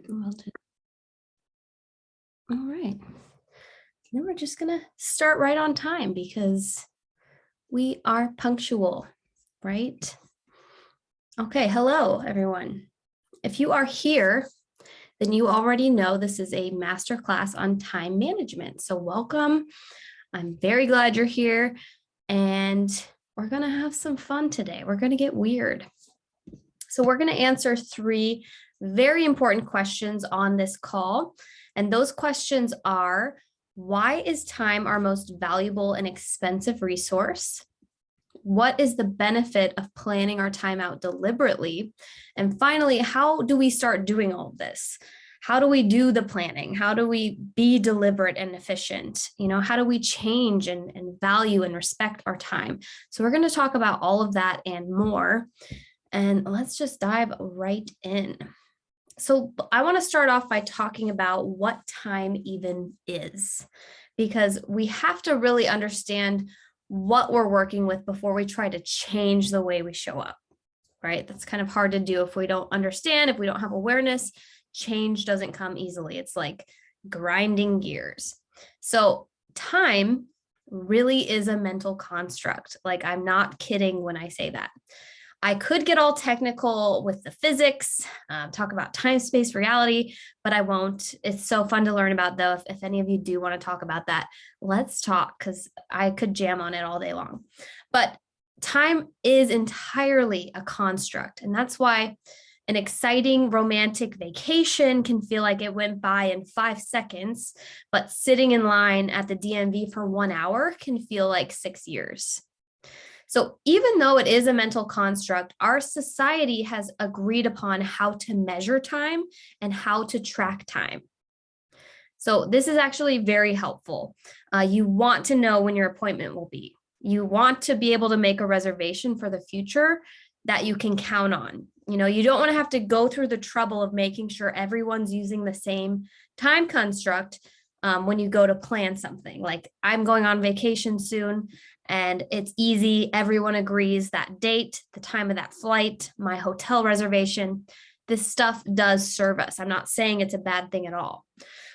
Well done. All right. Then we're just going to start right on time because we are punctual, right? Okay, hello, everyone. If you are here, then you already know this is a masterclass on time management. So welcome. I'm very glad you're here, and we're going to have some fun today. We're going to get weird. So we're going to answer 3 very important questions on this call. And those questions are, why is time our most valuable and expensive resource? What is the benefit of planning our time out deliberately? And finally, how do we start doing all of this? How do we do the planning? How do we be deliberate and efficient? How do we change and value and respect our time? So we're going to talk about all of that and more. And let's just dive right in. So I want to start off by talking about what time even is, because we have to really understand what we're working with before we try to change the way we show up, right? That's kind of hard to do if we don't understand, if we don't have awareness. Change doesn't come easily. It's like grinding gears. So time really is a mental construct. Like, I'm not kidding when I say that. I could get all technical with the physics, talk about time, space, reality, but I won't. It's so fun to learn about, though. If any of you do want to talk about that, let's talk, because I could jam on it all day long. But time is entirely a construct. And that's why an exciting romantic vacation can feel like it went by in 5 seconds, but sitting in line at the DMV for 1 hour can feel like 6 years. So even though it is a mental construct, our society has agreed upon how to measure time and how to track time. So this is actually very helpful. You want to know when your appointment will be. You want to be able to make a reservation for the future that you can count on. You don't want to have to go through the trouble of making sure everyone's using the same time construct when you go to plan something. Like, I'm going on vacation soon, and it's easy. Everyone agrees that date, the time of that flight, my hotel reservation. This stuff does serve us. I'm not saying it's a bad thing at all,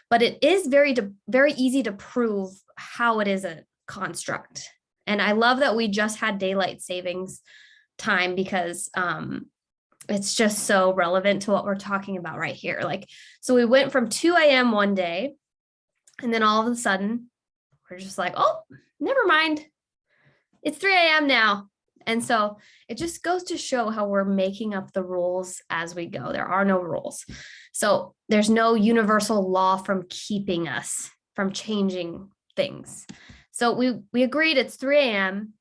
but it is very easy to prove how it is a construct. And I love that we just had daylight savings time, because it's just so relevant to what we're talking about right here. Like, so we went from 2 a.m. one day, and then all of a sudden we're just like, oh, never mind. It's 3 a.m. now. And so it just goes to show how we're making up the rules as we go. There are no rules. So there's no universal law from keeping us from changing things. So we agreed it's 3 a.m.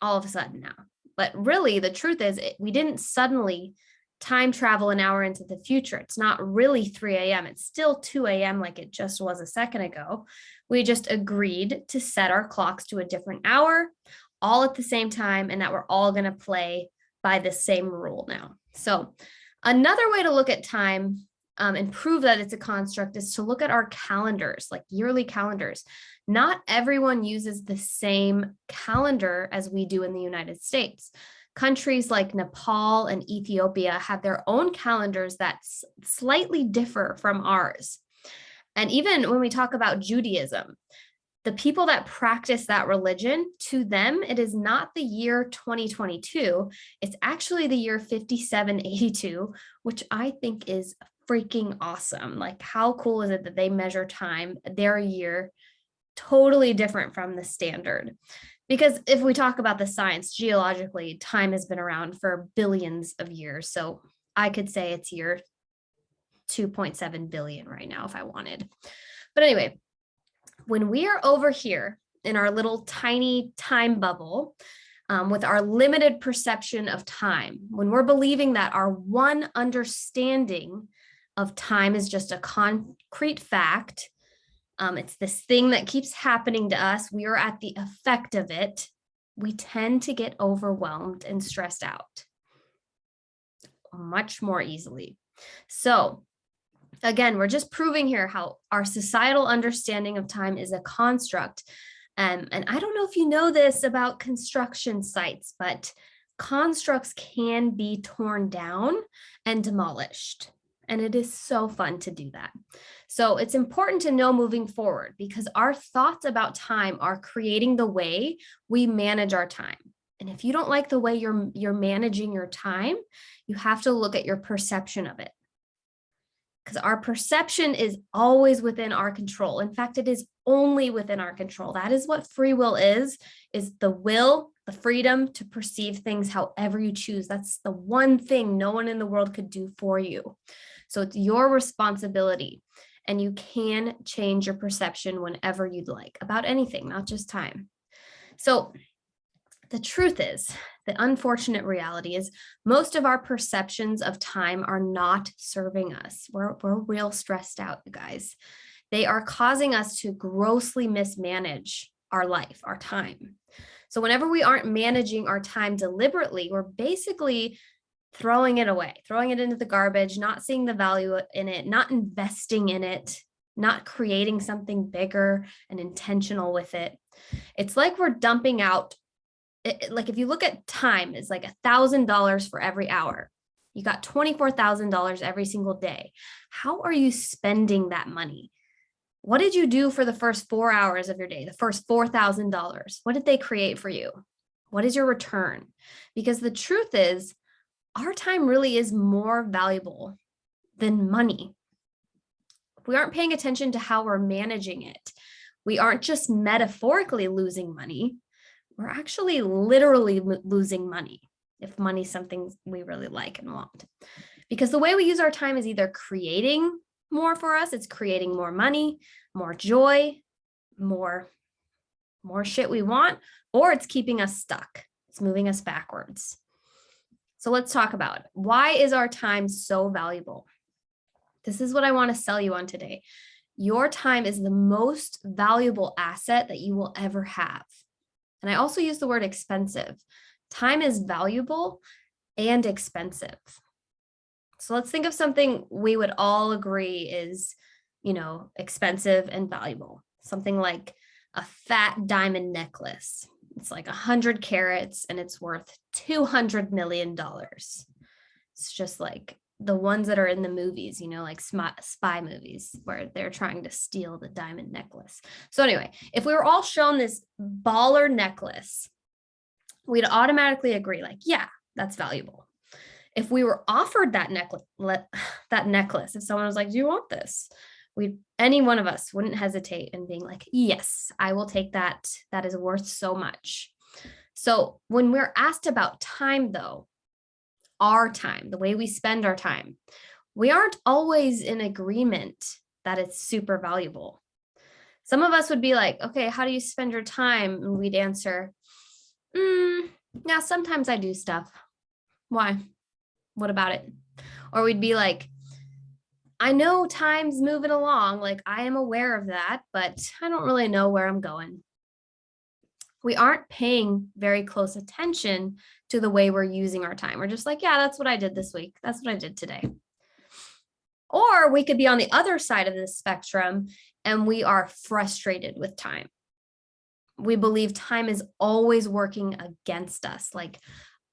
all of a sudden now. But really, the truth is, we didn't suddenly time travel an hour into the future. It's not really 3 a.m. It's still 2 a.m. like it just was a second ago. We just agreed to set our clocks to a different hour, all at the same time, and that we're all going to play by the same rule now. So another way to look at time and prove that it's a construct is to look at our calendars, like yearly calendars. Not everyone uses the same calendar as we do in the United States. Countries like Nepal and Ethiopia have their own calendars that slightly differ from ours. And even when we talk about Judaism, the people that practice that religion, to them, it is not the year 2022. It's actually the year 5782, which I think is freaking awesome. Like, how cool is it that they measure time, their year, totally different from the standard? Because if we talk about the science, geologically, time has been around for billions of years. So I could say it's year 2.7 billion right now if I wanted. But anyway, when we are over here in our little tiny time bubble, with our limited perception of time, when we're believing that our one understanding of time is just a concrete fact, it's this thing that keeps happening to us, we are at the effect of it, we tend to get overwhelmed and stressed out much more easily. So again, we're just proving here how our societal understanding of time is a construct. And I don't know if you know this about construction sites, but constructs can be torn down and demolished. And it is so fun to do that. So it's important to know moving forward because our thoughts about time are creating the way we manage our time. And if you don't like the way you're managing your time, you have to look at your perception of it. Because our perception is always within our control. In fact, it is only within our control. That is what free will is the will, the freedom to perceive things however you choose. That's the one thing no one in the world could do for you. So it's your responsibility, and you can change your perception whenever you'd like about anything, not just time. So the truth is, the unfortunate reality is most of our perceptions of time are not serving us. We're real stressed out, you guys. They are causing us to grossly mismanage our life, our time. So whenever we aren't managing our time deliberately, we're basically throwing it away, throwing it into the garbage, not seeing the value in it, not investing in it, not creating something bigger and intentional with it. It's like we're dumping out. Like if you look at time, it's like $1,000 for every hour. You got $24,000 every single day. How are you spending that money? What did you do for the first 4 hours of your day, the first $4,000? What did they create for you? What is your return? Because the truth is, our time really is more valuable than money. We aren't paying attention to how we're managing it. We aren't just metaphorically losing money. We're actually literally losing money if money's something we really like and want. Because the way we use our time is either creating more for us, it's creating more money, more joy, more shit we want, or it's keeping us stuck. It's moving us backwards. So let's talk about it. Why is our time so valuable? This is what I want to sell you on today. Your time is the most valuable asset that you will ever have. And I also use the word expensive. Time is valuable and expensive. So let's think of something we would all agree is, expensive and valuable. Something like a fat diamond necklace. It's like 100 carats and it's worth $200 million. It's just like the ones that are in the movies, like spy movies where they're trying to steal the diamond necklace. So anyway, if we were all shown this baller necklace, we'd automatically agree, like, yeah, that's valuable. If we were offered that necklace, if someone was like, do you want this? Any one of us wouldn't hesitate in being like, yes, I will take that. That is worth so much. So when we're asked about time, though, our time, the way we spend our time, we aren't always in agreement that it's super valuable. Some of us would be like, okay, how do you spend your time? And we'd answer, yeah, sometimes I do stuff. Why? What about it? Or we'd be like, I know time's moving along, like I am aware of that, but I don't really know where I'm going. We aren't paying very close attention to the way we're using our time. We're just like, yeah, that's what I did this week. That's what I did today. Or we could be on the other side of the spectrum and we are frustrated with time. We believe time is always working against us. Like,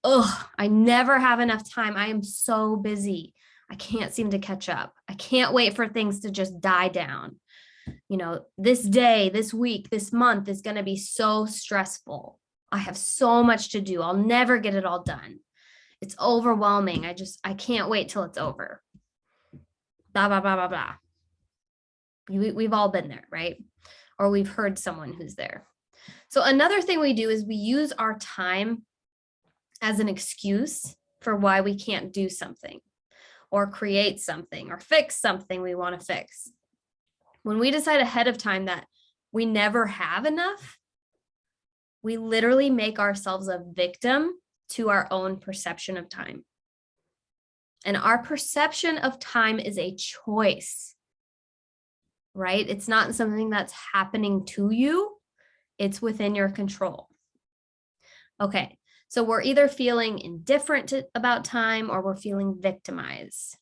I never have enough time. I am so busy. I can't seem to catch up. I can't wait for things to just die down. This day, this week, this month is going to be so stressful. I have so much to do. I'll never get it all done. It's overwhelming. I can't wait till it's over. Blah, blah, blah, blah, blah. We've all been there, right? Or we've heard someone who's there. So another thing we do is we use our time as an excuse for why we can't do something or create something or fix something we want to fix. When we decide ahead of time that we never have enough, we literally make ourselves a victim to our own perception of time. And our perception of time is a choice, right? It's not something that's happening to you. It's within your control. Okay, so we're either feeling indifferent about time or we're feeling victimized.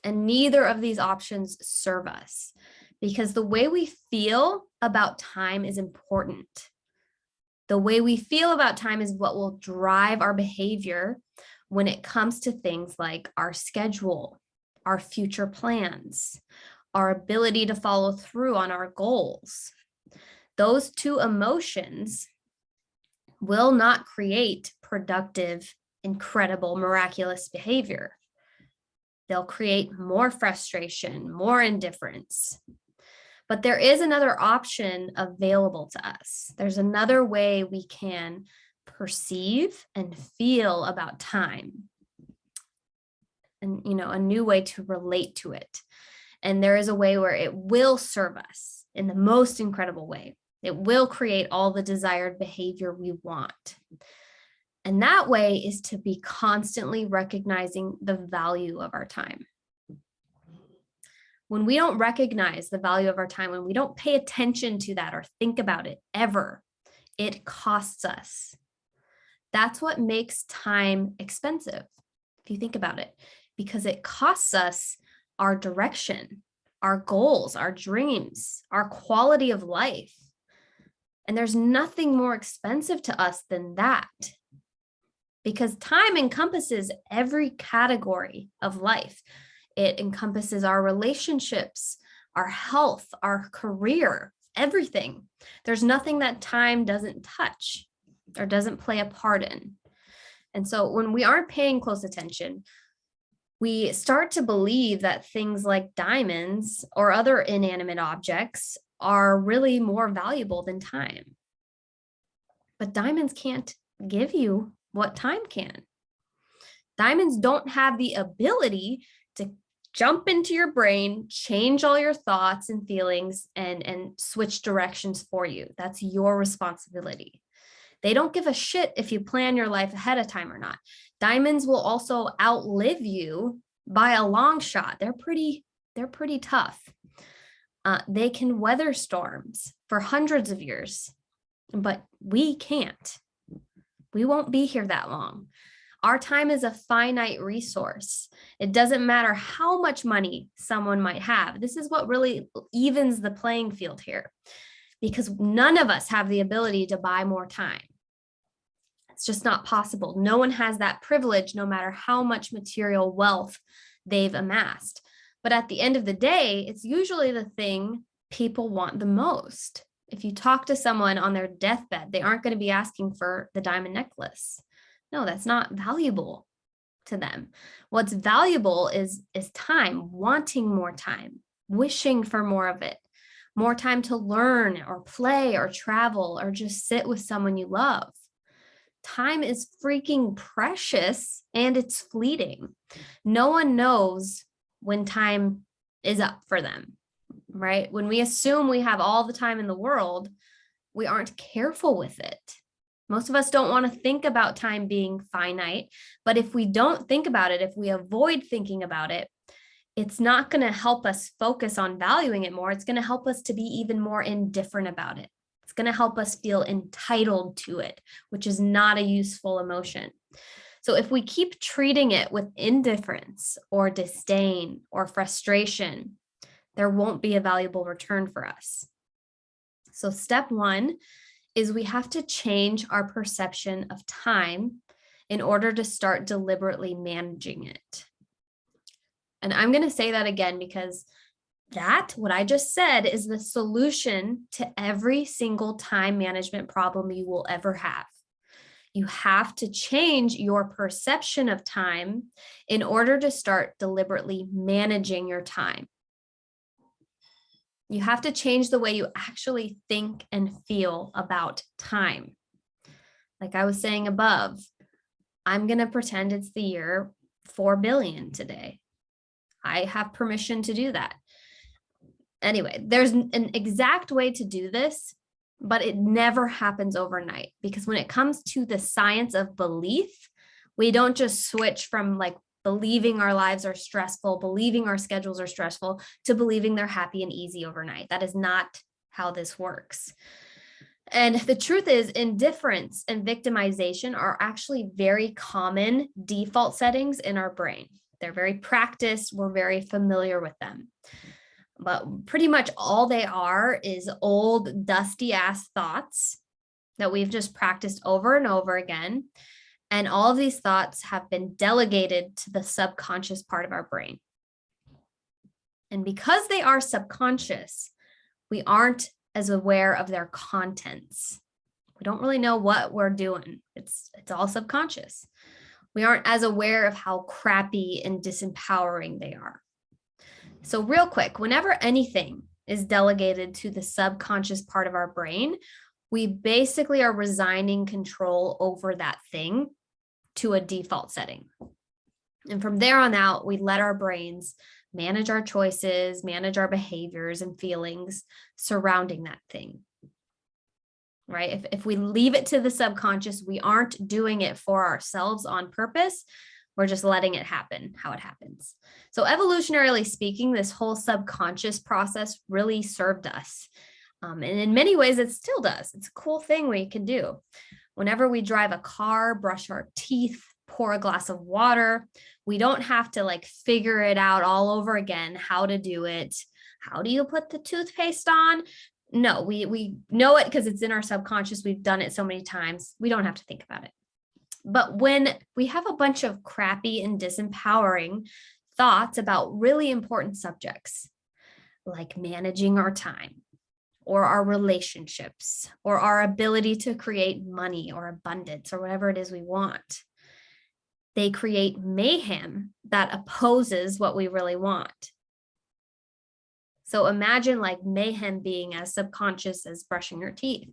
And neither of these options serve us because the way we feel about time is important. The way we feel about time is what will drive our behavior when it comes to things like our schedule, our future plans, our ability to follow through on our goals. Those two emotions will not create productive, incredible, miraculous behavior. They'll create more frustration, more indifference. But there is another option available to us. There's another way we can perceive and feel about time. And, a new way to relate to it. And there is a way where it will serve us in the most incredible way. It will create all the desired behavior we want. And that way is to be constantly recognizing the value of our time. When we don't recognize the value of our time, when we don't pay attention to that or think about it ever, it costs us. That's what makes time expensive, if you think about it, because it costs us our direction, our goals, our dreams, our quality of life. And there's nothing more expensive to us than that, because time encompasses every category of life. It encompasses our relationships, our health, our career, everything. There's nothing that time doesn't touch or doesn't play a part in. And so when we aren't paying close attention, we start to believe that things like diamonds or other inanimate objects are really more valuable than time. But diamonds can't give you what time can. Diamonds don't have the ability to jump into your brain, change all your thoughts and feelings, and switch directions for you. That's your responsibility. They don't give a shit if you plan your life ahead of time or not. Diamonds will also outlive you by a long shot. They're pretty tough. They can weather storms for hundreds of years, but we can't. We won't be here that long. Our time is a finite resource. It doesn't matter how much money someone might have. This is what really evens the playing field here, because none of us have the ability to buy more time. It's just not possible. No one has that privilege, no matter how much material wealth they've amassed. But at the end of the day, it's usually the thing people want the most. If you talk to someone on their deathbed, they aren't going to be asking for the diamond necklace. No, that's not valuable to them. What's valuable is time, wanting more time, wishing for more of it, more time to learn or play or travel or just sit with someone you love. Time is freaking precious and it's fleeting. No one knows when time is up for them, right? When we assume we have all the time in the world, we aren't careful with it. Most of us don't want to think about time being finite, but if we don't think about it, if we avoid thinking about it, it's not going to help us focus on valuing it more. It's going to help us to be even more indifferent about it. It's going to help us feel entitled to it, which is not a useful emotion. So if we keep treating it with indifference or disdain or frustration, there won't be a valuable return for us. So step one is we have to change our perception of time in order to start deliberately managing it. And I'm going to say that again because what I just said, is the solution to every single time management problem you will ever have. You have to change your perception of time in order to start deliberately managing your time. You have to change the way you actually think and feel about time. Like I was saying above, I'm going to pretend it's the year 4 billion today. I have permission to do that. Anyway, there's an exact way to do this, but it never happens overnight, because when it comes to the science of belief, we don't just switch from like believing our lives are stressful, believing our schedules are stressful, to believing they're happy and easy overnight. That is not how this works. And the truth is, indifference and victimization are actually very common default settings in our brain. They're very practiced. We're very familiar with them. But pretty much all they are is old, dusty ass thoughts that we've just practiced over and over again. And all of these thoughts have been delegated to the subconscious part of our brain. And because they are subconscious, we aren't as aware of their contents. We don't really know what we're doing. It's all subconscious. We aren't as aware of how crappy and disempowering they are. So real quick, whenever anything is delegated to the subconscious part of our brain, we basically are resigning control over that thing to a default setting. And from there on out, we let our brains manage our choices, manage our behaviors and feelings surrounding that thing. Right? If we leave it to the subconscious, we aren't doing it for ourselves on purpose. We're just letting it happen how it happens. So evolutionarily speaking, this whole subconscious process really served us. And in many ways, it still does. It's a cool thing we can do. Whenever we drive a car, brush our teeth, pour a glass of water, we don't have to like figure it out all over again, how to do it. How do you put the toothpaste on? No, we know it because it's in our subconscious. We've done it so many times. We don't have to think about it. But when we have a bunch of crappy and disempowering thoughts about really important subjects, like managing our time or our relationships or our ability to create money or abundance or whatever it is we want, they create mayhem that opposes what we really want. So imagine like mayhem being as subconscious as brushing your teeth.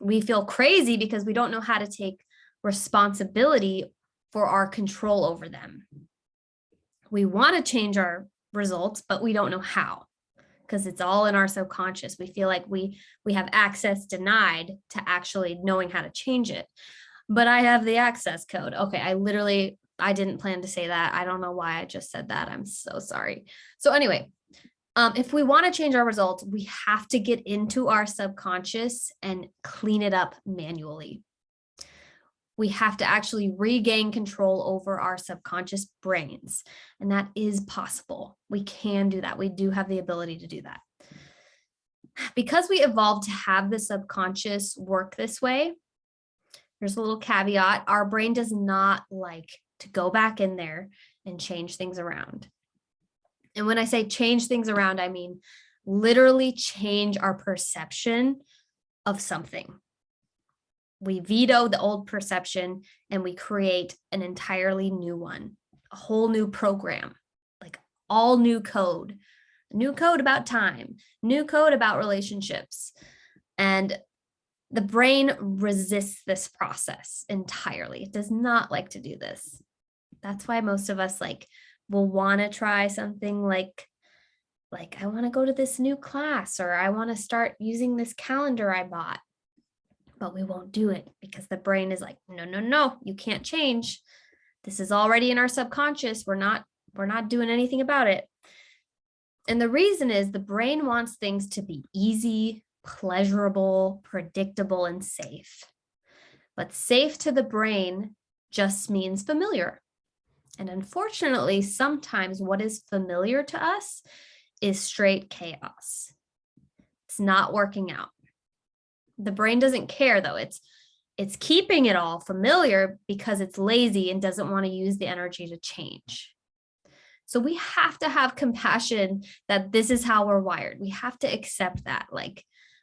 We feel crazy because we don't know how to take responsibility for our control over them. We want to change our results, but we don't know how because it's all in our subconscious. We feel like we have access denied to actually knowing how to change it. But I have the access code. Okay, I didn't plan to say that. I don't know why I just said that. I'm so sorry. So anyway, if we want to change our results, we have to get into our subconscious and clean it up manually. We have to actually regain control over our subconscious brains. And that is possible. We can do that. We do have the ability to do that. Because we evolved to have the subconscious work this way, here's a little caveat. Our brain does not like to go back in there and change things around. And when I say change things around, I mean literally change our perception of something. We veto the old perception and we create an entirely new one, a whole new program, like all new code about time, new code about relationships. And the brain resists this process entirely. It does not like to do this. That's why most of us will want to try something like I want to go to this new class, or I want to start using this calendar I bought, but we won't do it because the brain is like, no, you can't change. This is already in our subconscious. We're not doing anything about it. And the reason is the brain wants things to be easy, pleasurable, predictable, and safe. But safe to the brain just means familiar. And unfortunately, sometimes what is familiar to us is straight chaos. It's not working out. The brain doesn't care though. It's keeping it all familiar because it's lazy and doesn't want to use the energy to change. So we have to have compassion that this is how we're wired. We have to accept that.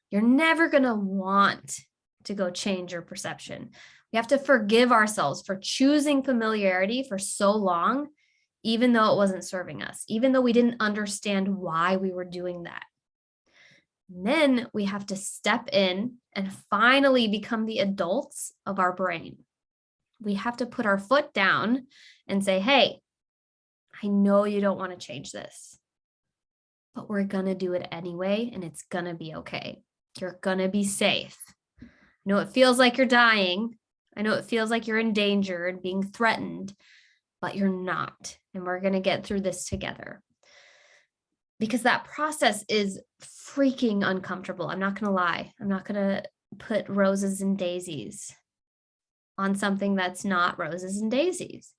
You're never going to want to go change your perception. We have to forgive ourselves for choosing familiarity for so long, even though it wasn't serving us, even though we didn't understand why we were doing that. And then we have to step in and finally become the adults of our brain. We have to put our foot down and say, hey, I know you don't want to change this, but we're going to do it anyway, and it's going to be okay. You're going to be safe. I know it feels like you're dying. I know it feels like you're in danger and being threatened, but you're not. And we're going to get through this together. Because that process is freaking uncomfortable. I'm not going to lie. I'm not going to put roses and daisies on something that's not roses and daisies.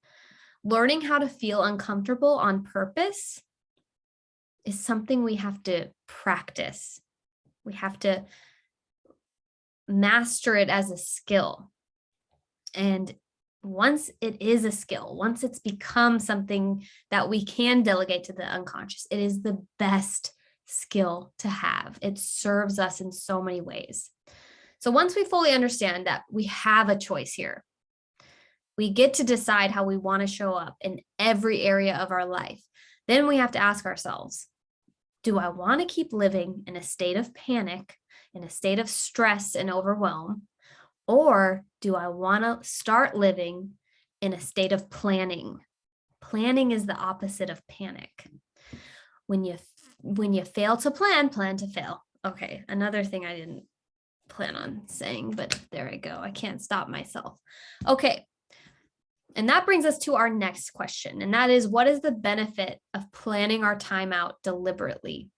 Learning how to feel uncomfortable on purpose is something we have to practice. We have to master it as a skill. And once it is a skill, once it's become something that we can delegate to the unconscious, it is the best skill to have. It serves us in so many ways. So once we fully understand that we have a choice here, we get to decide how we want to show up in every area of our life. Then we have to ask ourselves, do I want to keep living in a state of panic, in a state of stress and overwhelm? Or do I want to start living in a state of planning? Planning is the opposite of panic. When you fail to plan to fail. Okay, another thing I didn't plan on saying, but there I go. I can't stop myself. Okay. And that brings us to our next question. And that is, what is the benefit of planning our time out deliberately?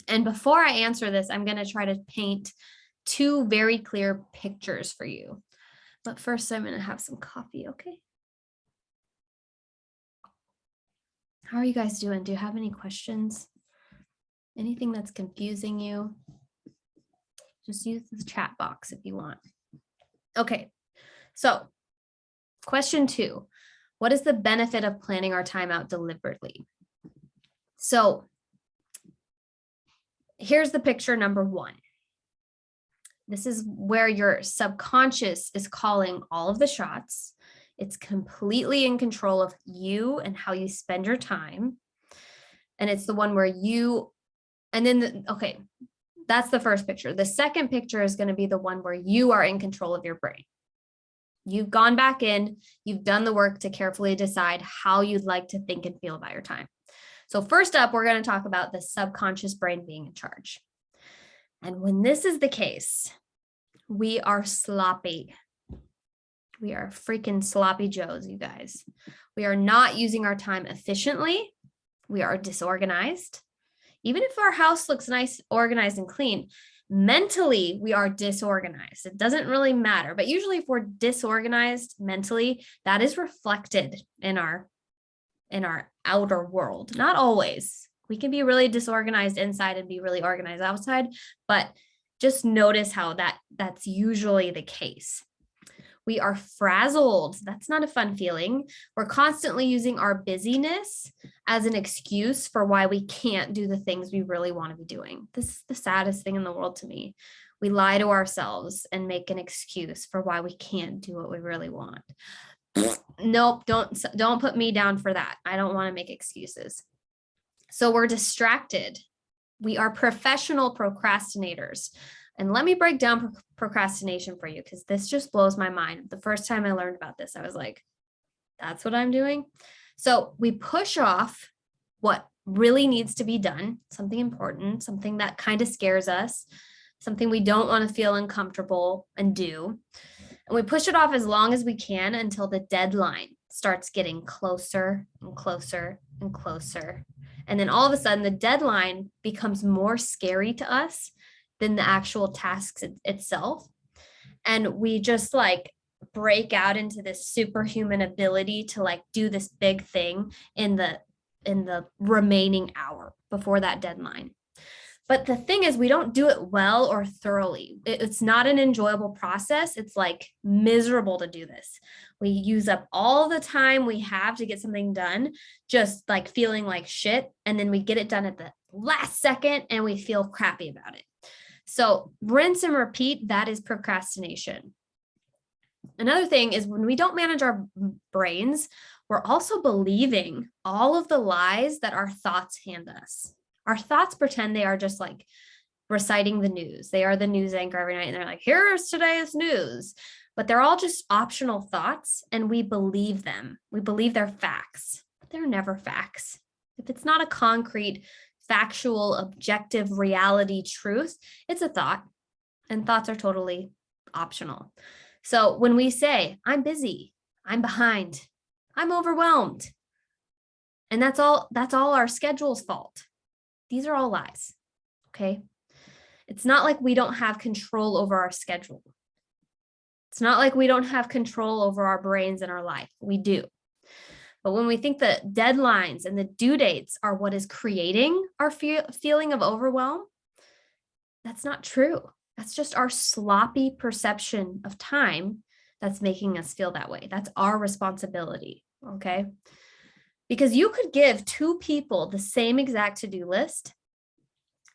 And before I answer this, I'm going to try to paint two very clear pictures for you. But first, I'm going to have some coffee, okay? How are you guys doing? Do you have any questions? Anything that's confusing you? Just use the chat box if you want. Okay, so question 2, what is the benefit of planning our time out deliberately? So here's the picture number 1. This is where your subconscious is calling all of the shots. It's completely in control of you and how you spend your time. And it's the one where you, and then, okay, that's the first picture. The second picture is going to be the one where you are in control of your brain. You've gone back in, you've done the work to carefully decide how you'd like to think and feel about your time. So first up, we're going to talk about the subconscious brain being in charge. And when this is the case, we are sloppy. We are freaking sloppy Joes, you guys. We are not using our time efficiently. We are disorganized. Even if our house looks nice, organized, and clean, mentally, we are disorganized. It doesn't really matter. But usually if we're disorganized mentally, that is reflected in our outer world. Not always. We can be really disorganized inside and be really organized outside, but just notice how that's usually the case. We are frazzled. That's not a fun feeling. We're constantly using our busyness as an excuse for why we can't do the things we really want to be doing. This is the saddest thing in the world to me. We lie to ourselves and make an excuse for why we can't do what we really want. Nope, don't put me down for that. I don't want to make excuses. So we're distracted. We are professional procrastinators. And let me break down procrastination for you, because this just blows my mind. The first time I learned about this, I was like, that's what I'm doing. So we push off what really needs to be done, something important, something that kind of scares us, something we don't want to feel uncomfortable and do. And we push it off as long as we can until the deadline starts getting closer and closer and closer. And then all of a sudden, the deadline becomes more scary to us than the actual tasks itself. And we just like break out into this superhuman ability to like do this big thing in the remaining hour before that deadline. But the thing is, we don't do it well or thoroughly. It's not an enjoyable process. It's like miserable to do this. We use up all the time we have to get something done, just like feeling like shit. And then we get it done at the last second and we feel crappy about it. So rinse and repeat, that is procrastination. Another thing is when we don't manage our brains, we're also believing all of the lies that our thoughts hand us. Our thoughts pretend they are just like reciting the news. They are the news anchor every night and they're like, here's today's news. But they're all just optional thoughts and we believe them. We believe they're facts, but they're never facts. If it's not a concrete, factual, objective reality truth, it's a thought, and thoughts are totally optional. So when we say, I'm busy, I'm behind, I'm overwhelmed, and that's all our schedule's fault. These are all lies, okay? It's not like we don't have control over our schedule. It's not like we don't have control over our brains and our life. We do. But when we think the deadlines and the due dates are what is creating our feeling of overwhelm, that's not true. That's just our sloppy perception of time that's making us feel that way. That's our responsibility. Okay. Because you could give two people the same exact to-do list.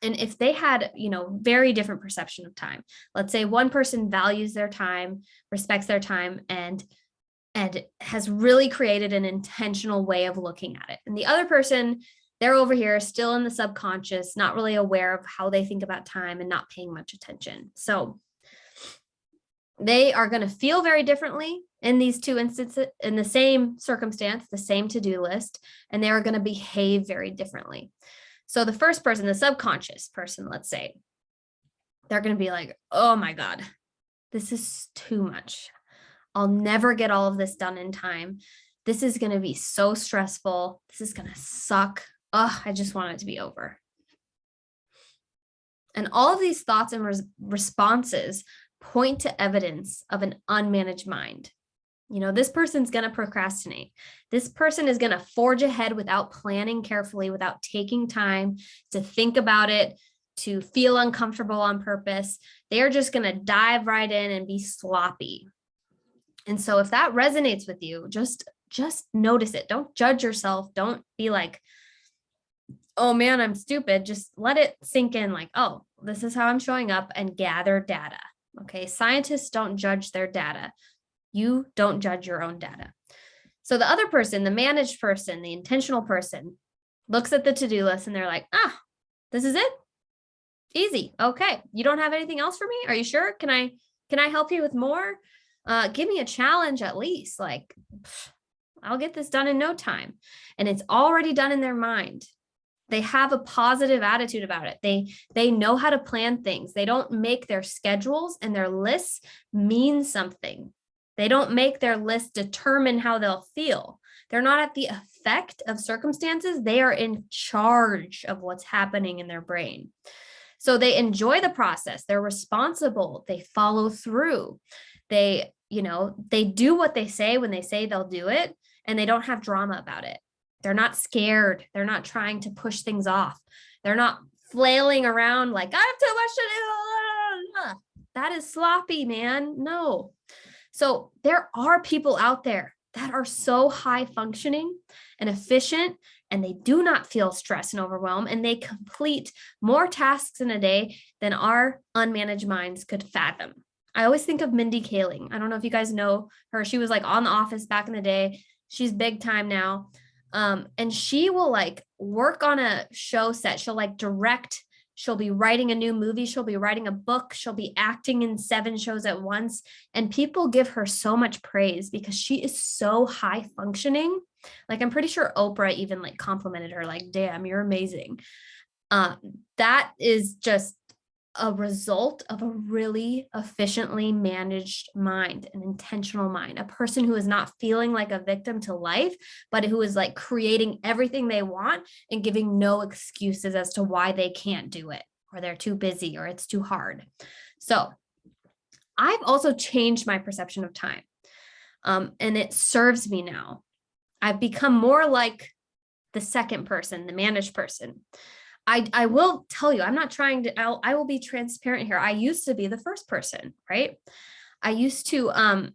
And if they had, very different perception of time, let's say one person values their time, respects their time, and has really created an intentional way of looking at it. And the other person, they're over here still in the subconscious, not really aware of how they think about time and not paying much attention. So they are going to feel very differently in these two instances, in the same circumstance, the same to-do list, and they are going to behave very differently. So the first person, the subconscious person, let's say, they're going to be like, oh my God, this is too much. I'll never get all of this done in time. This is going to be so stressful. This is going to suck. Oh, I just want it to be over. And all of these thoughts and responses point to evidence of an unmanaged mind. This person's going to procrastinate. This person is going to forge ahead without planning carefully, without taking time to think about it, to feel uncomfortable on purpose. They're just going to dive right in and be sloppy. And so if that resonates with you, just notice it. Don't judge yourself. Don't be like, oh man, I'm stupid. Just let it sink in like, oh, this is how I'm showing up, and gather data. Okay. Scientists don't judge their data. You don't judge your own data. So the other person, the managed person, the intentional person, looks at the to-do list and they're like, this is it? Easy. Okay. You don't have anything else for me? Are you sure? Can I help you with more? Give me a challenge at least. Like, I'll get this done in no time. And it's already done in their mind. They have a positive attitude about it. They know how to plan things. They don't make their schedules and their lists mean something. They don't make their list determine how they'll feel. They're not at the effect of circumstances. They are in charge of what's happening in their brain. So they enjoy the process. They're responsible. They follow through. They do what they say when they say they'll do it, and they don't have drama about it. They're not scared. They're not trying to push things off. They're not flailing around like, I have too much to do. That is sloppy, man. No. So there are people out there that are so high functioning and efficient, and they do not feel stress and overwhelm, and they complete more tasks in a day than our unmanaged minds could fathom. I always think of Mindy Kaling. I don't know if you guys know her. She was like on The Office back in the day. She's big time now. And she will like work on a show set. She'll like direct. She'll be writing a new movie. She'll be writing a book. She'll be acting in 7 shows at once. And people give her so much praise because she is so high functioning. Like, I'm pretty sure Oprah even like complimented her, like, damn, you're amazing. That is just a result of a really efficiently managed mind, an intentional mind, a person who is not feeling like a victim to life, but who is like creating everything they want and giving no excuses as to why they can't do it, or they're too busy, or it's too hard. So I've also changed my perception of time. And it serves me now. I've become more like the second person, the managed person. I will tell you, I'm not trying to, I will be transparent here. I used to be the first person, right? I used to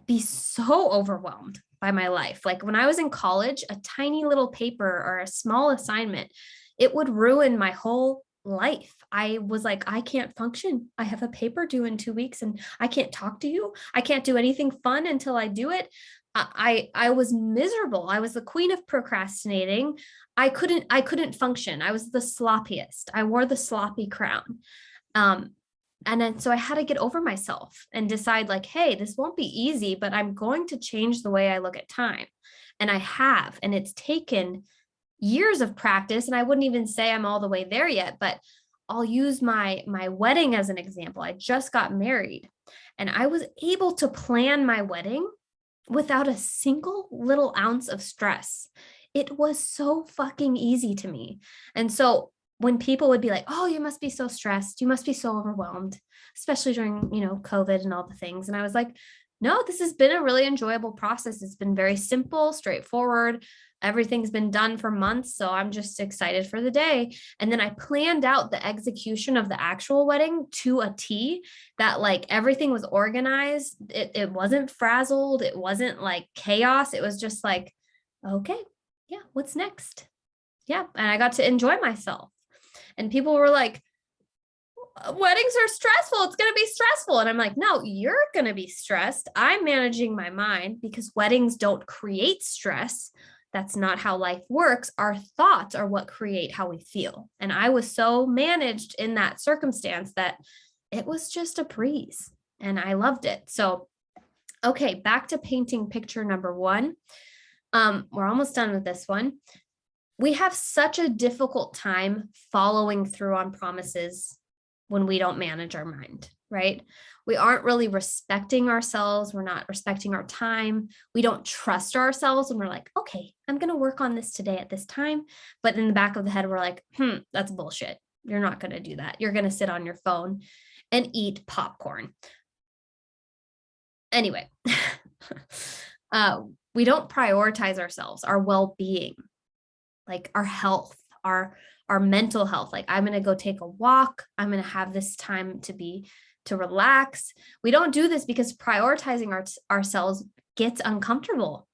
be so overwhelmed by my life. Like when I was in college, a tiny little paper or a small assignment, it would ruin my whole life. I was like, I can't function. I have a paper due in 2 weeks and I can't talk to you. I can't do anything fun until I do it. I was miserable. I was the queen of procrastinating. I couldn't function. I was the sloppiest. I wore the sloppy crown. And then so I had to get over myself and decide like, hey, this won't be easy, but I'm going to change the way I look at time. And I have, and it's taken years of practice. And I wouldn't even say I'm all the way there yet, but I'll use my wedding as an example. I just got married and I was able to plan my wedding without a single little ounce of stress. It was so fucking easy to me. And so when people would be like, oh, you must be so stressed, you must be so overwhelmed, especially during, COVID and all the things. And I was like, no, this has been a really enjoyable process. It's been very simple, straightforward. everything's been done for months, so I'm just excited for the day. And then I planned out the execution of the actual wedding to a T, that like everything was organized. It wasn't frazzled. It wasn't like chaos. It was just like, okay, yeah, what's next? Yeah. And I got to enjoy myself. And people were like, weddings are stressful. It's going to be stressful. And I'm like, no, you're going to be stressed. I'm managing my mind because weddings don't create stress. That's not how life works. Our thoughts are what create how we feel. And I was so managed in that circumstance that it was just a breeze and I loved it. So, okay, back to painting picture number one. We're almost done with this one. We have such a difficult time following through on promises when we don't manage our mind, right? We aren't really respecting ourselves. We're not respecting our time. We don't trust ourselves. And we're like, okay, I'm going to work on this today at this time. But in the back of the head, we're like, that's bullshit. You're not going to do that. You're going to sit on your phone and eat popcorn. Anyway, we don't prioritize ourselves, our well-being, like our health, our mental health. Like, I'm going to go take a walk. I'm going to have this time to relax. We don't do this because prioritizing ourselves gets uncomfortable.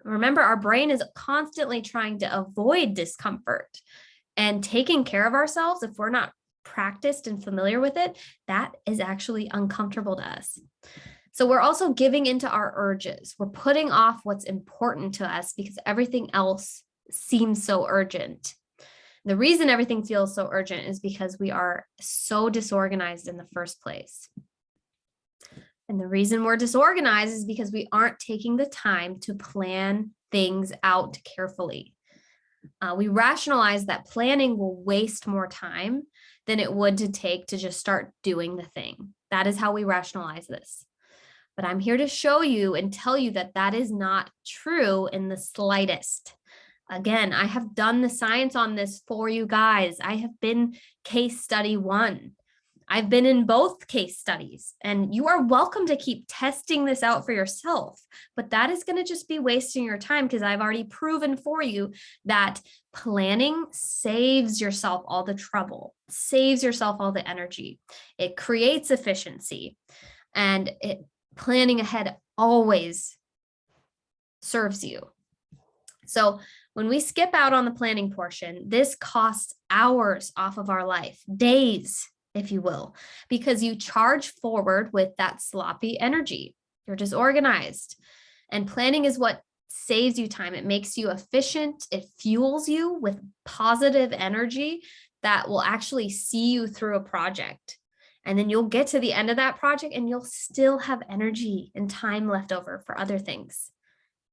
Remember, our brain is constantly trying to avoid discomfort, and taking care of ourselves, if we're not practiced and familiar with it, that is actually uncomfortable to us. So we're also giving into our urges. We're putting off what's important to us because everything else seems so urgent. The reason everything feels so urgent is because we are so disorganized in the first place. And the reason we're disorganized is because we aren't taking the time to plan things out carefully. We rationalize that planning will waste more time than it would to take to just start doing the thing. That is how we rationalize this. But I'm here to show you and tell you that that is not true in the slightest. Again, I have done the science on this for you guys. I have been case study 1. I've been in both case studies, and you are welcome to keep testing this out for yourself, but that is going to just be wasting your time because I've already proven for you that planning saves yourself all the trouble, saves yourself all the energy. It creates efficiency, and planning ahead always serves you. So when we skip out on the planning portion, this costs hours off of our life, days, if you will, because you charge forward with that sloppy energy. You're disorganized. And planning is what saves you time. It makes you efficient. It fuels you with positive energy that will actually see you through a project. And then you'll get to the end of that project and you'll still have energy and time left over for other things.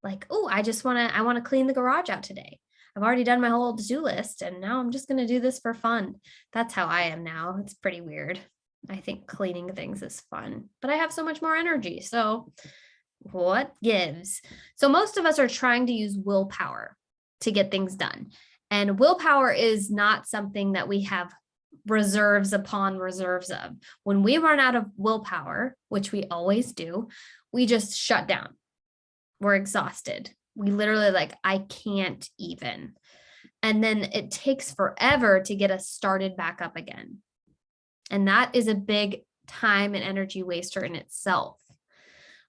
Like, oh, I want to clean the garage out today. I've already done my whole to-do list and now I'm just going to do this for fun. That's how I am now. It's pretty weird. I think cleaning things is fun, but I have so much more energy. So what gives? So most of us are trying to use willpower to get things done. And willpower is not something that we have reserves upon reserves of. When we run out of willpower, which we always do, we just shut down. We're exhausted. We literally I can't even. And then it takes forever to get us started back up again. And that is a big time and energy waster in itself.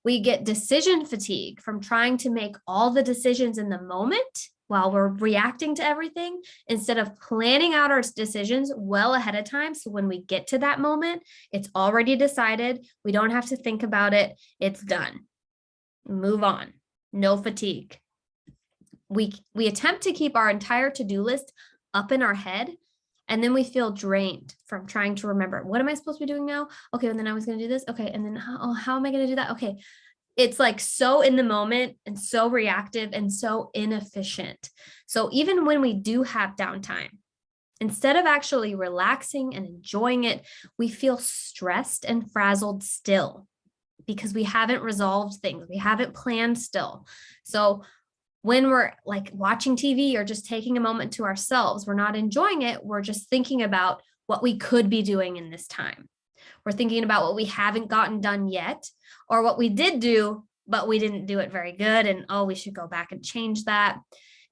We get decision fatigue from trying to make all the decisions in the moment while we're reacting to everything instead of planning out our decisions well ahead of time. So when we get to that moment, it's already decided. We don't have to think about it. It's done. Move on. No fatigue. We attempt to keep our entire to-do list up in our head, and then we feel drained from trying to remember, what am I supposed to be doing now? Okay, and then I was going to do this. Okay, and then how am I going to do that? Okay. It's so in the moment and so reactive and so inefficient. So even when we do have downtime, instead of actually relaxing and enjoying it, we feel stressed and frazzled still because we haven't resolved things. We haven't planned still. So when we're watching TV or just taking a moment to ourselves, we're not enjoying it. We're just thinking about what we could be doing in this time. We're thinking about what we haven't gotten done yet, or what we did do, but we didn't do it very good. And we should go back and change that.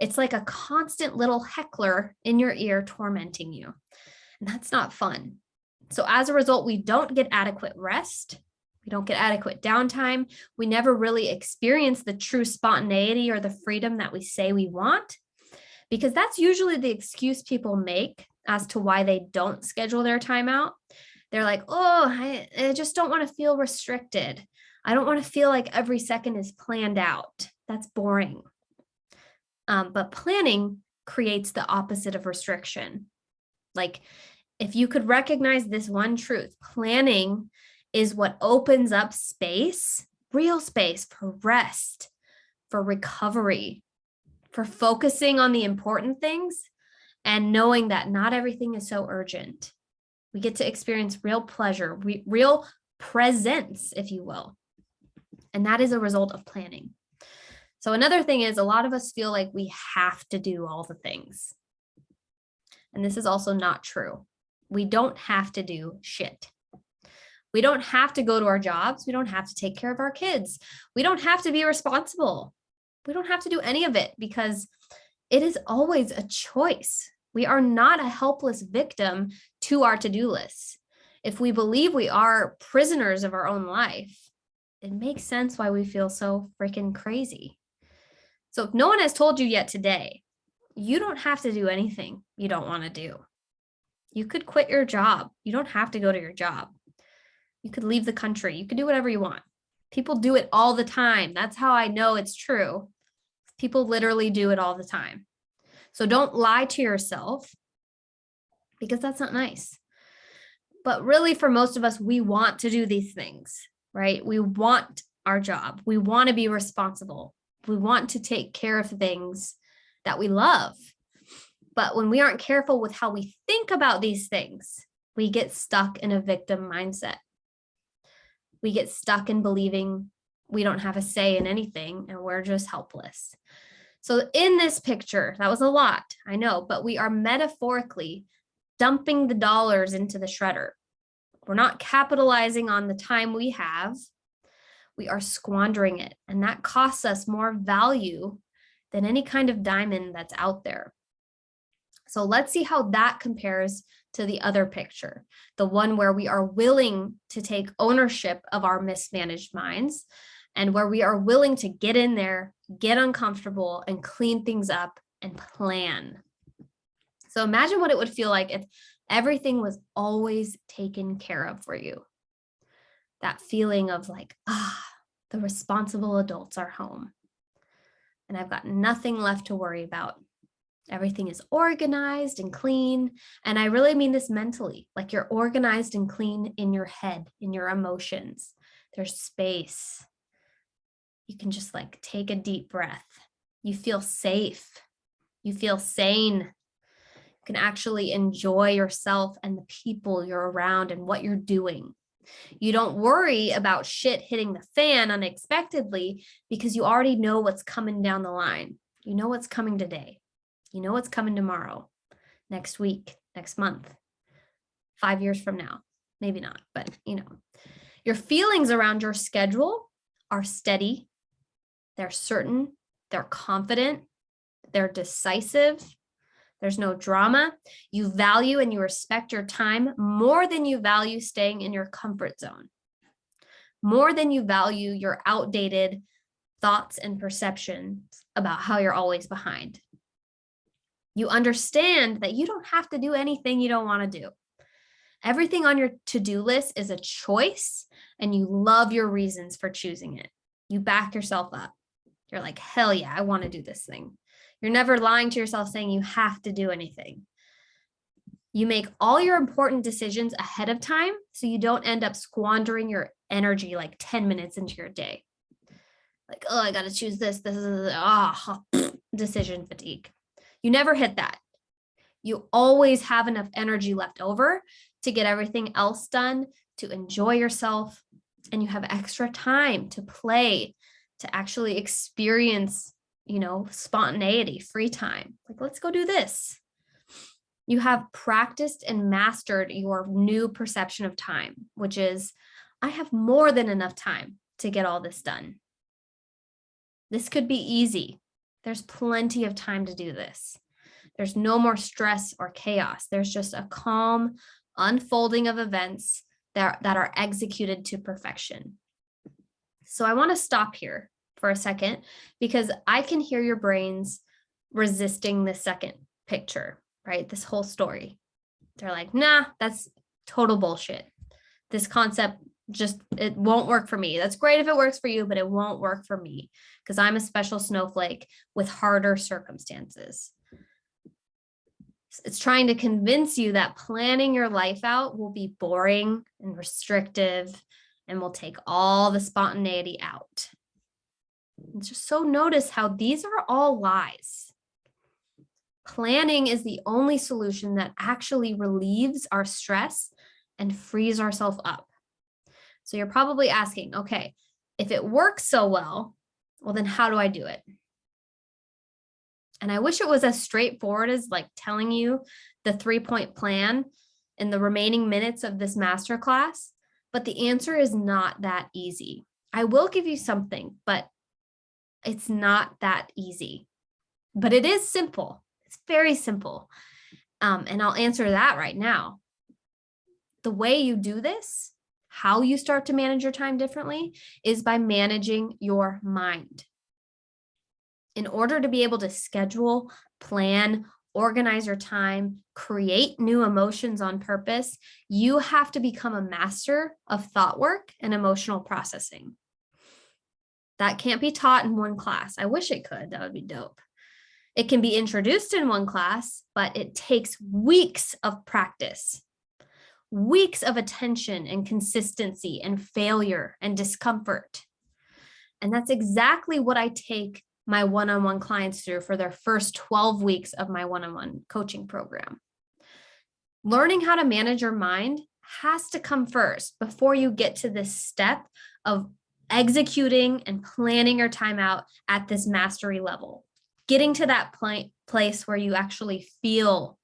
It's like a constant little heckler in your ear tormenting you. And that's not fun. So as a result, we don't get adequate rest. We don't get adequate downtime. We never really experience the true spontaneity or the freedom that we say we want, because that's usually the excuse people make as to why they don't schedule their time out. They're like, oh, I just don't want to feel restricted. I don't want to feel like every second is planned out. That's boring. But planning creates the opposite of restriction. Like, if you could recognize this one truth, planning is what opens up space, real space for rest, for recovery, for focusing on the important things, and knowing that not everything is so urgent. We get to experience real pleasure, real presence, if you will. And that is a result of planning. So another thing is, a lot of us feel like we have to do all the things. And this is also not true. We don't have to do shit. We don't have to go to our jobs. We don't have to take care of our kids. We don't have to be responsible. We don't have to do any of it, because it is always a choice. We are not a helpless victim to our to-do list. If we believe we are prisoners of our own life, it makes sense why we feel so freaking crazy. So if no one has told you yet today, you don't have to do anything you don't want to do. You could quit your job. You don't have to go to your job. You could leave the country. You could do whatever you want. People do it all the time. That's how I know it's true. People literally do it all the time. So don't lie to yourself, because that's not nice. But really, for most of us, we want to do these things, right? We want our job. We want to be responsible. We want to take care of things that we love. But when we aren't careful with how we think about these things, we get stuck in a victim mindset. We get stuck in believing we don't have a say in anything and we're just helpless. So in this picture, that was a lot, I know, but we are metaphorically dumping the dollars into the shredder. We're not capitalizing on the time we have. We are squandering it. And that costs us more value than any kind of diamond that's out there. So let's see how that compares to the other picture, the one where we are willing to take ownership of our mismanaged minds, and where we are willing to get in there, get uncomfortable, and clean things up and plan. So imagine what it would feel like if everything was always taken care of for you. That feeling of like, the responsible adults are home, and I've got nothing left to worry about. Everything is organized and clean. And I really mean this mentally, like you're organized and clean in your head, in your emotions. There's space. You can just like take a deep breath. You feel safe. You feel sane. You can actually enjoy yourself and the people you're around and what you're doing. You don't worry about shit hitting the fan unexpectedly, because you already know what's coming down the line. You know what's coming today. You know what's coming tomorrow, next week, next month, 5 years from now. Maybe not, but your feelings around your schedule are steady. They're certain. They're confident. They're decisive. There's no drama. You value and you respect your time more than you value staying in your comfort zone, more than you value your outdated thoughts and perceptions about how you're always behind. You understand that you don't have to do anything you don't want to do. Everything on your to-do list is a choice, and you love your reasons for choosing it. You back yourself up. You're like, hell yeah, I want to do this thing. You're never lying to yourself saying you have to do anything. You make all your important decisions ahead of time so you don't end up squandering your energy like 10 minutes into your day. Like, I got to choose this. This is decision fatigue. You never hit that. You always have enough energy left over to get everything else done, to enjoy yourself, and you have extra time to play, to actually experience, spontaneity, free time. Like, let's go do this. You have practiced and mastered your new perception of time, which is, I have more than enough time to get all this done. This could be easy. There's plenty of time to do this. There's no more stress or chaos. There's just a calm unfolding of events that are executed to perfection. So I want to stop here for a second because I can hear your brains resisting the second picture, right? This whole story. They're like, nah, that's total bullshit. This concept it won't work for me. That's great if it works for you, but it won't work for me because I'm a special snowflake with harder circumstances. It's trying to convince you that planning your life out will be boring and restrictive and will take all the spontaneity out. Just so notice how these are all lies. Planning is the only solution that actually relieves our stress and frees ourselves up. So you're probably asking, okay, if it works so well, then how do I do it? And I wish it was as straightforward as like telling you the 3-point plan in the remaining minutes of this masterclass, but the answer is not that easy. I will give you something, but it's not that easy. But it is simple. It's very simple. And I'll answer that right now. The way you do this, how you start to manage your time differently, is by managing your mind. In order to be able to schedule, plan, organize your time, create new emotions on purpose, you have to become a master of thought work and emotional processing. That can't be taught in one class. I wish it could. That would be dope. It can be introduced in one class, but it takes weeks of practice, weeks of attention and consistency and failure and discomfort. And that's exactly what I take my one-on-one clients through for their first 12 weeks of my one-on-one coaching program. Learning how to manage your mind has to come first before you get to this step of executing and planning your time out at this mastery level. Getting to that place where you actually feel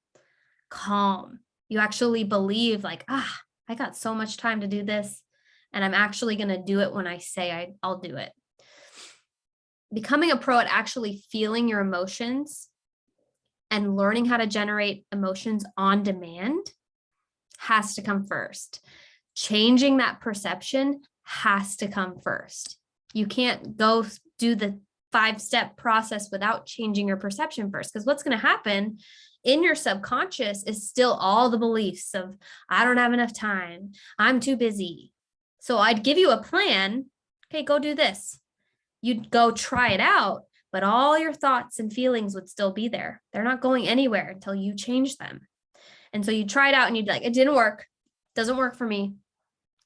calm. You actually believe like, I got so much time to do this, and I'm actually going to do it when I say I'll do it. Becoming a pro at actually feeling your emotions and learning how to generate emotions on demand has to come first. Changing that perception has to come first. You can't go do the 5-step process without changing your perception first, because what's going to happen in your subconscious is still all the beliefs of, I don't have enough time, I'm too busy. So I'd give you a plan. Okay, go do this. You'd go try it out, but all your thoughts and feelings would still be there. They're not going anywhere until you change them. And so you try it out and you'd be like, it didn't work. Doesn't work for me.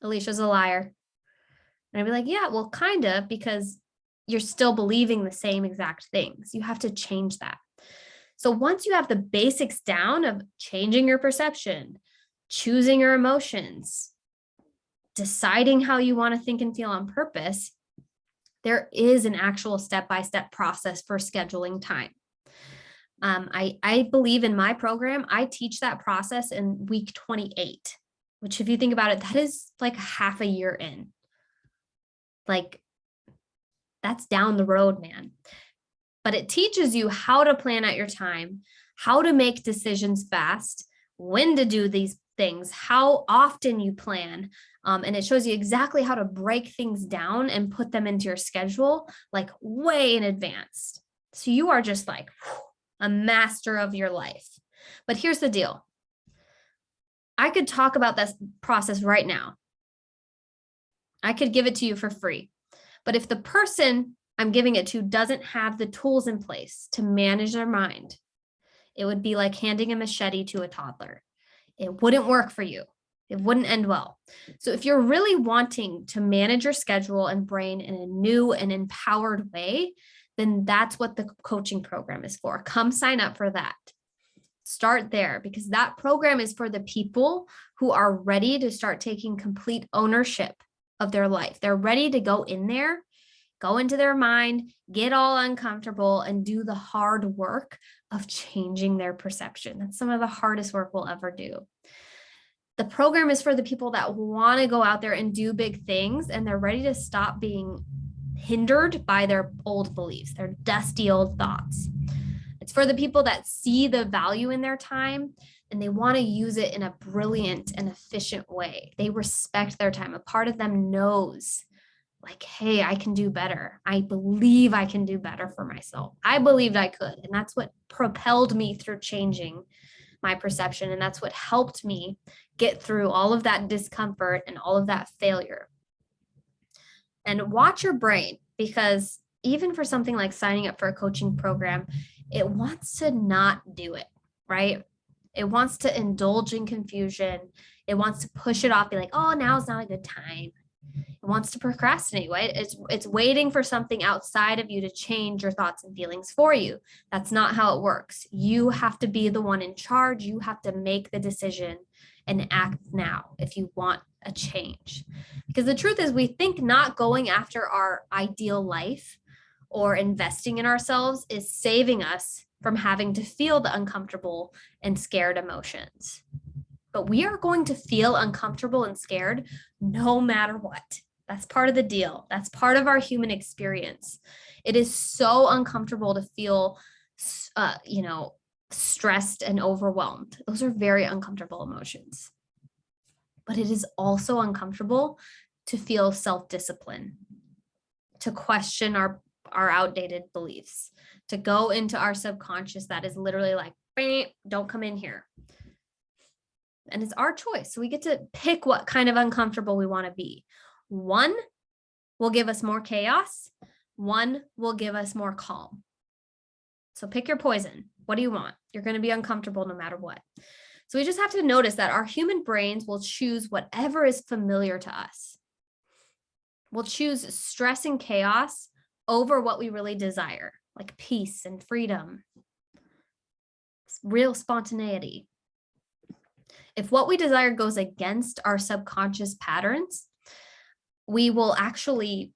Alicia's a liar. And I'd be like, yeah, well, kind of, because you're still believing the same exact things. You have to change that. So once you have the basics down of changing your perception, choosing your emotions, deciding how you want to think and feel on purpose, there is an actual step-by-step process for scheduling time. I believe in my program, I teach that process in week 28, which if you think about it, that is like half a year in. Like, that's down the road, man. But it teaches you how to plan out your time, how to make decisions fast, when to do these things, how often you plan. And it shows you exactly how to break things down and put them into your schedule, like way in advance. So you are just like a master of your life. But here's the deal. I could talk about this process right now. I could give it to you for free. But if the person I'm giving it to doesn't have the tools in place to manage their mind, it would be like handing a machete to a toddler. It wouldn't work for you. It wouldn't end well. So if you're really wanting to manage your schedule and brain in a new and empowered way, then that's what the coaching program is for. Come sign up for that. Start there, because that program is for the people who are ready to start taking complete ownership of their life. They're ready to go in there, go into their mind, get all uncomfortable, and do the hard work of changing their perception. That's some of the hardest work we'll ever do. The program is for the people that want to go out there and do big things, and they're ready to stop being hindered by their old beliefs, their dusty old thoughts. It's for the people that see the value in their time and they want to use it in a brilliant and efficient way. They respect their time. A part of them knows, like, hey, I can do better. I believe I can do better for myself. I believed I could. And that's what propelled me through changing my perception. And that's what helped me get through all of that discomfort and all of that failure. And watch your brain, because even for something like signing up for a coaching program, it wants to not do it, right? It wants to indulge in confusion. It wants to push it off, be like, oh, now's not a good time. It wants to procrastinate, right? It's waiting for something outside of you to change your thoughts and feelings for you. That's not how it works. You have to be the one in charge. You have to make the decision and act now if you want a change. Because the truth is, we think not going after our ideal life or investing in ourselves is saving us from having to feel the uncomfortable and scared emotions. But we are going to feel uncomfortable and scared no matter what. That's part of the deal. That's part of our human experience. It is so uncomfortable to feel, stressed and overwhelmed. Those are very uncomfortable emotions. But it is also uncomfortable to feel self-discipline, to question our outdated beliefs, to go into our subconscious that is literally like, don't come in here. And it's our choice. So we get to pick what kind of uncomfortable we want to be. One will give us more chaos. One will give us more calm. So pick your poison. What do you want? You're going to be uncomfortable no matter what. So we just have to notice that our human brains will choose whatever is familiar to us. We'll choose stress and chaos over what we really desire, like peace and freedom, real spontaneity. If what we desire goes against our subconscious patterns, we will actually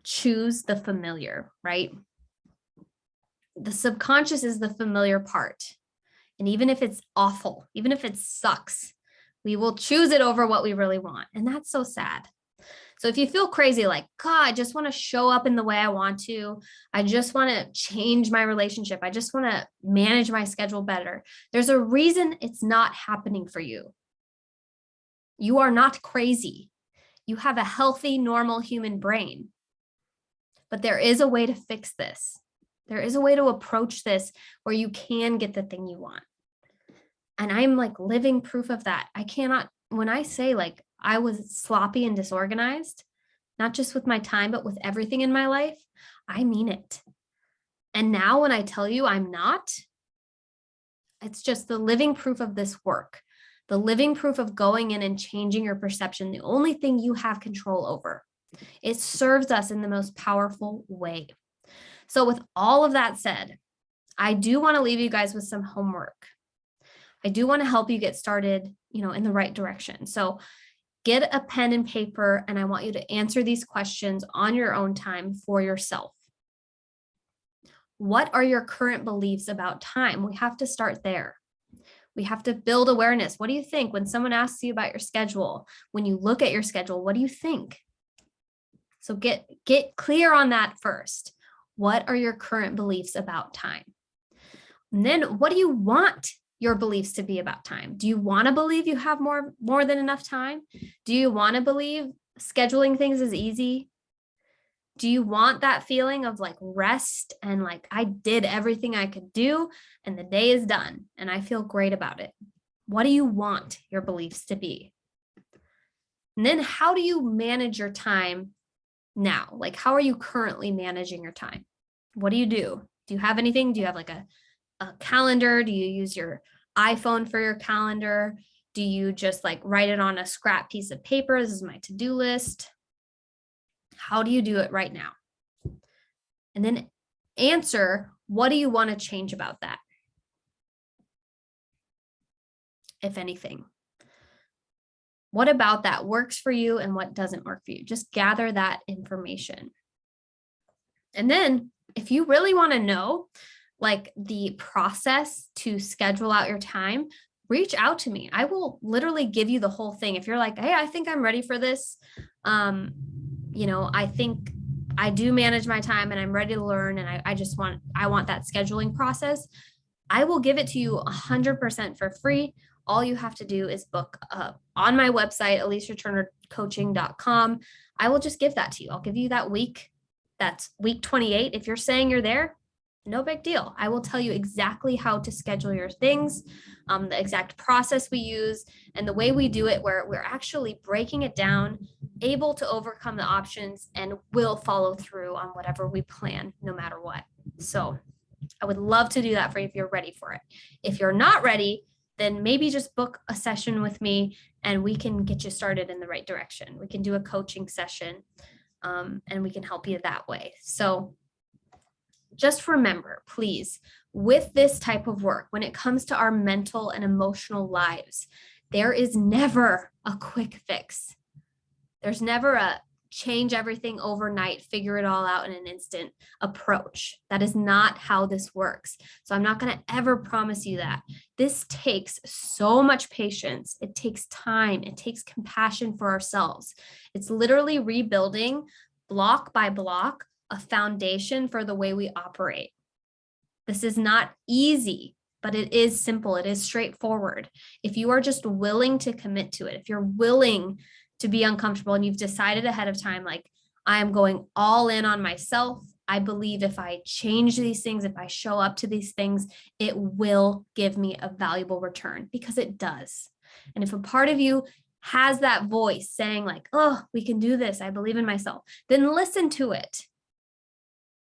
choose the familiar, right? The subconscious is the familiar part. And even if it's awful, even if it sucks, we will choose it over what we really want. And that's so sad. So if you feel crazy, like, God, I just want to show up in the way I want to, I just want to change my relationship, I just want to manage my schedule better, there's a reason it's not happening for you. You are not crazy. You have a healthy, normal human brain. But there is a way to fix this. There is a way to approach this where you can get the thing you want. And I'm like living proof of that. I cannot, when I say like I was sloppy and disorganized, not just with my time, but with everything in my life, I mean it. And now when I tell you I'm not, it's just the living proof of this work, the living proof of going in and changing your perception, the only thing you have control over. It serves us in the most powerful way. So with all of that said, I do want to leave you guys with some homework. I do want to help you get started, in the right direction. So get a pen and paper, and I want you to answer these questions on your own time for yourself. What are your current beliefs about time? We have to start there. We have to build awareness. What do you think when someone asks you about your schedule? When you look at your schedule, what do you think? So get clear on that first. What are your current beliefs about time? And then what do you want your beliefs to be about time? Do you want to believe you have more than enough time? Do you want to believe scheduling things is easy? Do you want that feeling of like rest and like I did everything I could do and the day is done and I feel great about it? What do you want your beliefs to be? And then how do you manage your time now? Like, how are you currently managing your time? What do you do? Do you have anything? Do you have like a calendar? Do you use your iPhone for your calendar? Do you just like write it on a scrap piece of paper? This is my to-do list. How do you do it right now? And then answer, what do you want to change about that? If anything. What about that works for you and what doesn't work for you? Just gather that information. And then if you really want to know like the process to schedule out your time, reach out to me. I will literally give you the whole thing. If you're like, hey, I think I'm ready for this. I think I do manage my time and I'm ready to learn and I want that scheduling process, I will give it to you 100% for free. All you have to do is book on my website, aliciaturnercoaching.com. I will just give that to you. I'll give you that week. That's week 28. If you're saying you're there, no big deal. I will tell you exactly how to schedule your things, the exact process we use, and the way we do it, where we're actually breaking it down, able to overcome the options, and will follow through on whatever we plan, no matter what. So I would love to do that for you if you're ready for it. If you're not ready, then maybe just book a session with me and we can get you started in the right direction. We can do a coaching session and we can help you that way. So just remember, please, with this type of work, when it comes to our mental and emotional lives, there is never a quick fix. There's never a change everything overnight, figure it all out in an instant approach. That is not how this works. So I'm not going to ever promise you that. This takes so much patience. It takes time. It takes compassion for ourselves. It's literally rebuilding block by block a foundation for the way we operate. This is not easy, but it is simple. It is straightforward. If you are just willing to commit to it, if you're willing to be uncomfortable and you've decided ahead of time, like, I'm going all in on myself. I believe if I change these things, if I show up to these things, it will give me a valuable return, because it does. And if a part of you has that voice saying like, oh, we can do this, I believe in myself, then listen to it.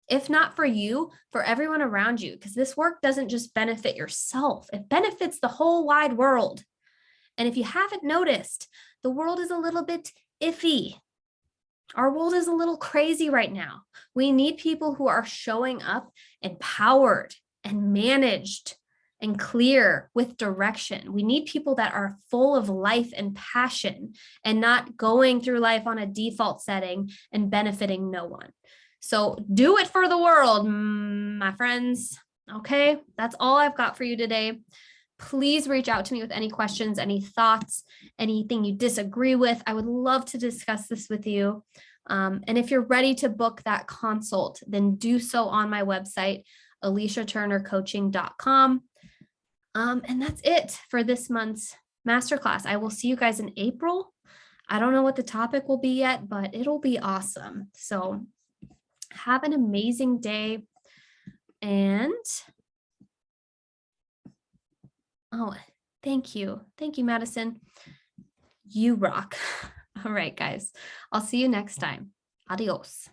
If not for you, for everyone around you, because this work doesn't just benefit yourself, it benefits the whole wide world. And if you haven't noticed, the world is a little bit iffy. Our world is a little crazy right now. We need people who are showing up empowered and managed and clear with direction. We need people that are full of life and passion and not going through life on a default setting and benefiting no one. So do it for the world, my friends. Okay, that's all I've got for you today. Please reach out to me with any questions, any thoughts, anything you disagree with. I would love to discuss this with you. And if you're ready to book that consult, then do so on my website, aliciaturnercoaching.com. And that's it for this month's masterclass. I will see you guys in April. I don't know what the topic will be yet, but it'll be awesome. So have an amazing day. And oh, thank you. Thank you, Madison. You rock. All right, guys. I'll see you next time. Adios.